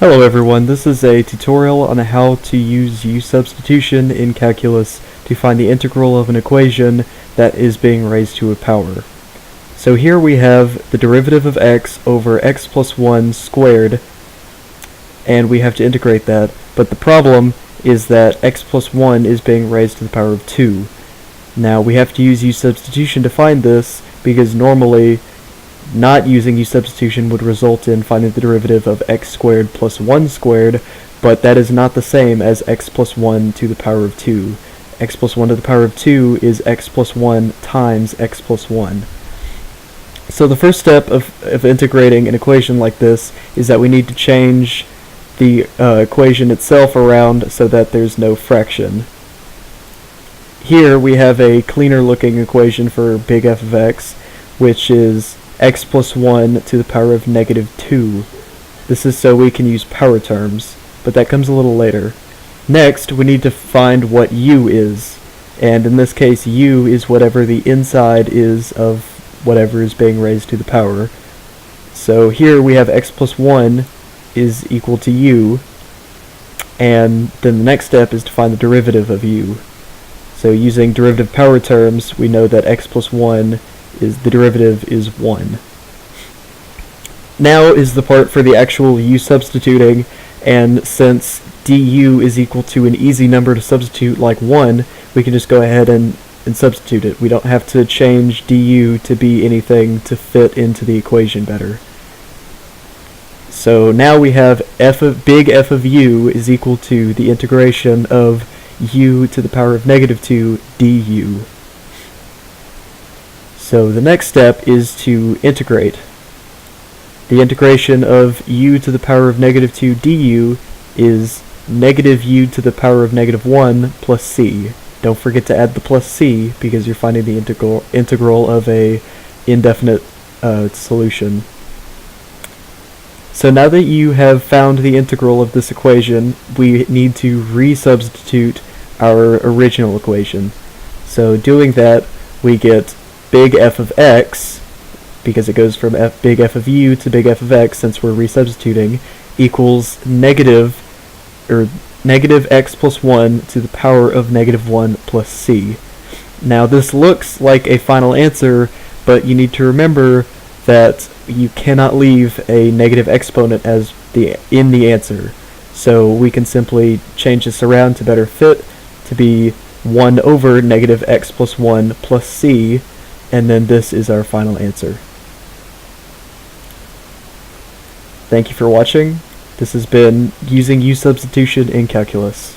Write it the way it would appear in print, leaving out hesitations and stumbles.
Hello everyone, this is a tutorial on how to use U-Substitution in calculus to find the integral of an equation that is being raised to a power. So here we have the derivative of x over x plus 1 squared, and we have to integrate that, but the problem is that x plus 1 is being raised to the power of 2. Now we have to use U-Substitution to find this, because normally not using U-Substitution would result in finding the derivative of x squared plus 1 squared, but that is not the same as x plus 1 to the power of 2. X plus 1 to the power of 2 is x plus 1 times x plus 1. So the first step of integrating an equation like this is that we need to change the equation itself around so that there's no fraction. Here we have a cleaner looking equation for big F of x, which is x plus 1 to the power of negative 2. This is so we can use power terms, but that comes a little later. Next, we need to find what u is, and in this case u is whatever the inside is of whatever is being raised to the power. So here we have x plus 1 is equal to u, and then the next step is to find the derivative of u. So using derivative power terms, we know that x plus 1 is the derivative is 1. Now is the part for the actual u substituting, and since du is equal to an easy number to substitute like 1, we can just go ahead and substitute it. We don't have to change du to be anything to fit into the equation better. So now we have big F of u is equal to the integration of u to the power of negative 2 du. So the next step is to integrate. The integration of u to the power of negative 2 du is negative u to the power of negative 1 plus c. Don't forget to add the plus c because you're finding the integral of a indefinite solution. So now that you have found the integral of this equation, we need to resubstitute our original equation. So doing that, we get big F of x, because it goes from big F of u to big F of x since we're resubstituting, equals negative x plus 1 to the power of negative 1 plus c. Now this looks like a final answer, but you need to remember that you cannot leave a negative exponent as in the answer. So we can simply change this around to better fit to be 1 over negative x plus 1 plus c, and then this is our final answer. Thank you for watching. This has been using U-Substitution in calculus.